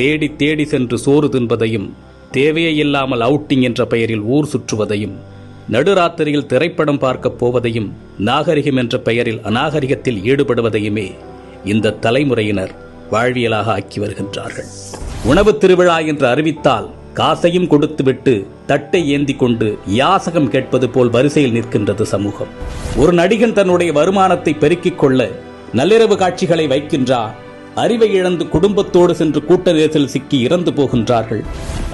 தேடி தேடி சென்று சோறு தின்பதையும், தேவையே இல்லாமல் அவுட்டிங் என்ற பெயரில் ஊர் சுற்றுவதையும், நடுராத்திரியில் திரைப்படம் பார்க்கப் போவதையும், நாகரிகம் என்ற பெயரில் அநாகரிகத்தில் ஈடுபடுவதையுமே இந்த தலைமுறையினர் வாழ்வியலாக ஆக்கி வருகின்றார்கள். உணவு திருவிழா என்று அறிவித்தால் காசையும் கொடுத்துவிட்டு தட்டை ஏந்தி கொண்டு யாசகம் கேட்பது போல் வரிசையில் நிற்கின்றது சமூகம். ஒரு நடிகன் தன்னுடைய வருமானத்தை பெருக்கிக் கொள்ள நள்ளிரவு காட்சிகளை வைக்கின்றார். அறிவை இழந்து குடும்பத்தோடு சென்று கூட்ட நெரிசல் சிக்கி இறந்து போகின்றார்கள்.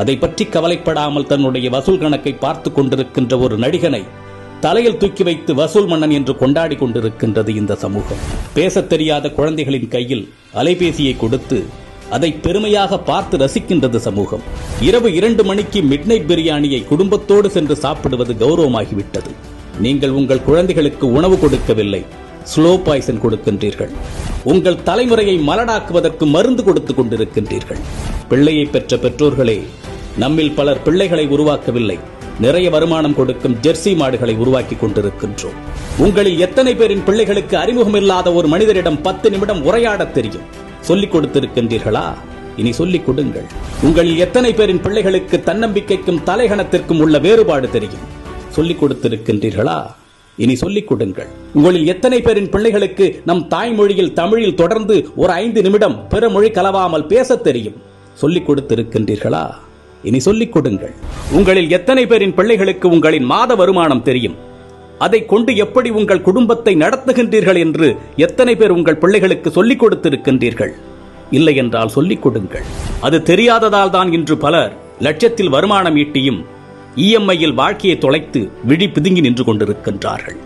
அதை பற்றி கவலைப்படாமல் தன்னுடைய வசூல் கணக்கை பார்த்து கொண்டிருக்கின்ற ஒரு நடிகனை தலையில் தூக்கி வைத்து வசூல் மன்னன் என்று கொண்டாடி கொண்டிருக்கின்றது இந்த சமூகம். பேசத் தெரியாத குழந்தைகளின் கையில் அலைபேசியை கொடுத்து அதை பெருமையாக பார்த்து ரசிக்கின்றது சமூகம். இரவு 2 மணிக்கு மிட்நைட் பிரியாணியை குடும்பத்தோடு சென்று சாப்பிடுவது கௌரவமாகிவிட்டது. நீங்கள் உங்கள் குழந்தைகளுக்கு உணவு கொடுக்கவில்லை, ஸ்லோ பாய்சன் கொடுக்கின்றீர்கள். உங்கள் தலைமுறையை மலடாக்குவதற்கு மருந்து கொடுத்துக் கொண்டிருக்கின்றீர்கள். பிள்ளையை பெற்ற பெற்றோர்களே, நம்மில் பலர் பிள்ளைகளை உருவாக்கவில்லை, நிறைய வருமானம் கொடுக்கும் ஜெர்சி மாடுகளை உருவாக்கி கொண்டிருக்கின்றோம். உங்களில் எத்தனை பேரின் பிள்ளைகளுக்கு அறிமுகமில்லாத ஒரு மனிதரிடம் 10 நிமிடம் உரையாட தெரியும்? சொல்லிக் கொடுத்திருக்கின்றீர்களா? இனி சொல்லிக் கொடுங்கள். உங்களில் எத்தனை பேரின் பிள்ளைகளுக்கு தன்னம்பிக்கைக்கும் தலைகணத்திற்கும் உள்ள வேறுபாடு தெரியும்? சொல்லிக் கொடுத்திருக்கின்றீர்களா? இனி சொல்லிக் கொடுங்கள். உங்களில் எத்தனை பேரின் பிள்ளைகளுக்கு நம் தாய்மொழியில் தமிழில் தொடர்ந்து ஒரு 5 நிமிடம் பிற மொழி கலவாமல் பேச தெரியும்? சொல்லிக் கொடுத்திருக்கின்றீர்களா? இனி சொல்லிக் கொடுங்கள். உங்களில் எத்தனை பேரின் பிள்ளைகளுக்கு உங்களின் மாத வருமானம் தெரியும்? அதை கொண்டு எப்படி உங்கள் குடும்பத்தை நடத்துகின்றீர்கள் என்று எத்தனை பேர் உங்கள் பிள்ளைகளுக்கு சொல்லிக் கொடுத்திருக்கின்றீர்கள்? இல்லை என்றால் சொல்லிக் கொடுங்கள். அது தெரியாததால் தான் இன்று பலர் லட்சத்தில் வருமானம் ஈட்டியும் இஎம்ஐயில் வாழ்க்கையை தொலைத்து விழி பிதுங்கி நின்று கொண்டிருக்கின்றார்கள்.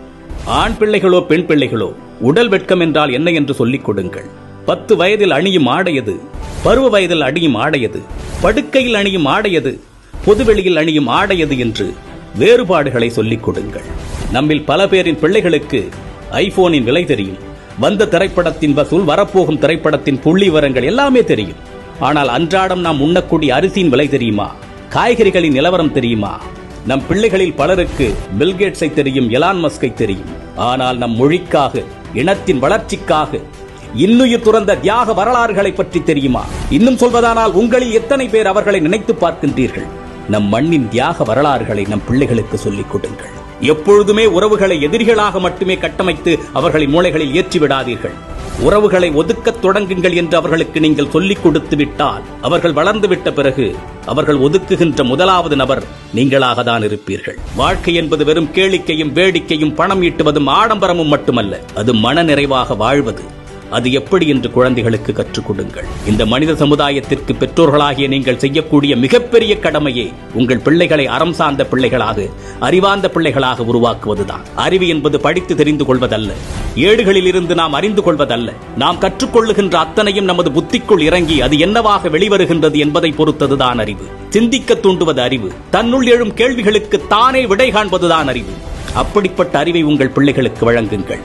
ஆண் பிள்ளைகளோ பெண் பிள்ளைகளோ, உடல் வெட்கம் என்றால் என்ன என்று சொல்லிக் கொடுங்கள். 10 வயதில் அணியும் ஆடையது, பருவ வயதில் அணியும் ஆடையது, படுக்கையில் அணியும் ஆடையது, பொதுவெளியில் அணியும் ஆடையது என்று வேறுபாடுகளை சொல்லிக் கொடுங்கள். நம்மில் பல பேரின் பிள்ளைகளுக்கு ஐபோனின் விலை தெரியும், வந்த திரைப்படத்தின் வசூல், வரப்போகும் திரைப்படத்தின் புள்ளி விவரங்கள் எல்லாமே தெரியும். ஆனால் அன்றாடம் நாம் உண்ணக்கூடிய அரிசியின் விலை தெரியுமா? காய்கறிகளின் நிலவரம் தெரியுமா? நம் பிள்ளைகளில் பலருக்கு பில்கேட்ஸை தெரியும், எலான் மஸ்கை தெரியும். ஆனால் நம் மொழிக்காக, இனத்தின் வளர்ச்சிக்காக இன்னுயிர் துறந்த தியாக வரலாறுகளை பற்றி தெரியுமா? இன்னும் சொல்வதானால் உங்களில் எத்தனை பேர் அவர்களை நினைத்து பார்க்கின்றீர்கள்? நம் மண்ணின் தியாக வரலாறுகளை நம் பிள்ளைகளுக்கு சொல்லிக் கொடுங்கள். எப்பொழுதுமே உறவுகளை எதிரிகளாக மட்டுமே கட்டமைத்து அவர்களின் மூளைகளில் ஏற்றிவிடாதீர்கள். உறவுகளை ஒதுக்கத் தொடங்குங்கள் என்று அவர்களுக்கு நீங்கள் சொல்லிக் கொடுத்து விட்டால், அவர்கள் வளர்ந்துவிட்ட பிறகு அவர்கள் ஒதுக்குகின்ற முதலாவது நபர் நீங்களாக தான் இருப்பீர்கள். வாழ்க்கை என்பது வெறும் கேளிக்கையும் வேடிக்கையும் பணம் ஈட்டுவதும் ஆடம்பரமும் மட்டுமல்ல, அது மன நிறைவாக வாழ்வது. அது எப்படி என்று குழந்தைகளுக்கு கற்றுக் கொடுங்கள். இந்த மனித சமுதாயத்திற்கு பெற்றோர்களாகிய நீங்கள் செய்யக்கூடிய மிகப்பெரிய கடமையே உங்கள் பிள்ளைகளை அறம் சார்ந்த பிள்ளைகளாக, அறிவார்ந்த பிள்ளைகளாக உருவாக்குவதுதான். அறிவு என்பது படித்து தெரிந்து கொள்வதல்ல, ஏடுகளில் இருந்து நாம் அறிந்து கொள்வதல்ல. நாம் கற்றுக்கொள்ளுகின்ற அத்தனையும் நமது புத்திக்குள் இறங்கி அது என்னவாக வெளிவருகின்றது என்பதை பொறுத்ததுதான் அறிவு. சிந்திக்க தூண்டுவது அறிவு. தன்னுள் எழும் கேள்விகளுக்கு தானே விடை காண்பதுதான் அறிவு. அப்படிப்பட்ட அறிவை உங்கள் பிள்ளைகளுக்கு வழங்குங்கள்.